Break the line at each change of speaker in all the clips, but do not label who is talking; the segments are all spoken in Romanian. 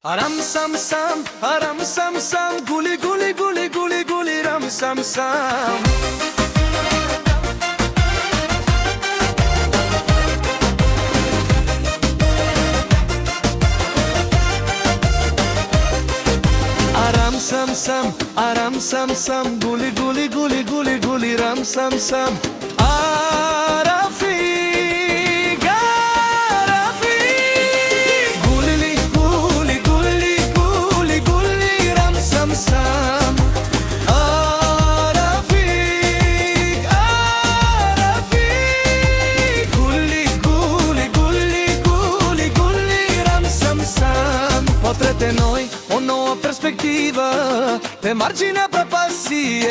Aram sam sam, aram sam sam, guli guli guli guli guli ram sam sam. Aram sam sam, aram sam sam, guli guli guli guli guli ram sam sam. De noi, o nouă perspectivă pe marginea prăpastiei.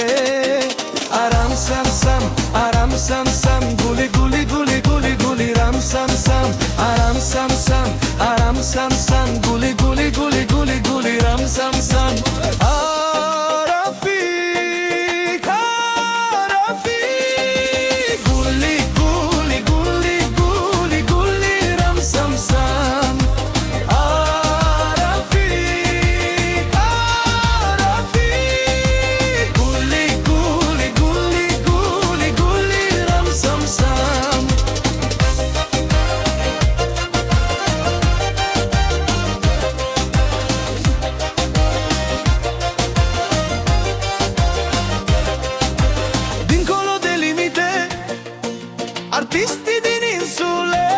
Aram sam sam, aram sam sam, guli guli guli guli guli ram sam sam. Aram sam sam, aram sam sam, guli guli guli guli guli ram sam sam. Artistii din insule,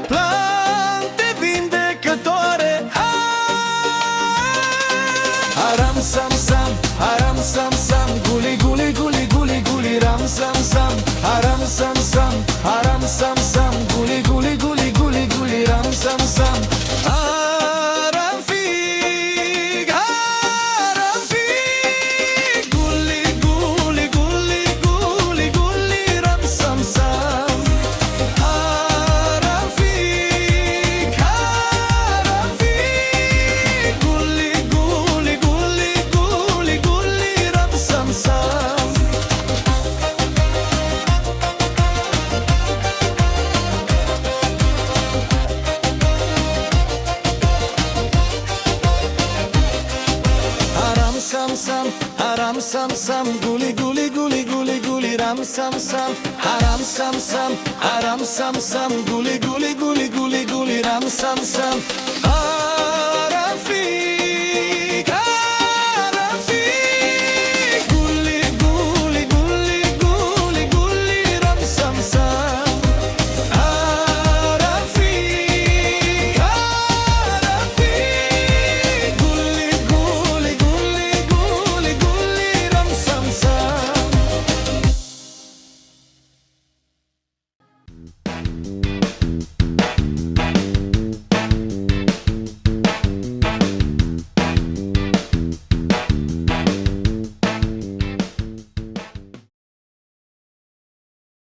plante vindecătoare. Aram sam sam, aram sam sam, guli guli guli guli guli ram sam sam. Aram sam sam, aram sam sam, guli guli guli guli guli ram sam sam. Sam sam, aram sam sam, guli guli guli guli guli ram sam sam. Aram sam sam, aram sam sam, guli guli guli guli guli ram sam sam.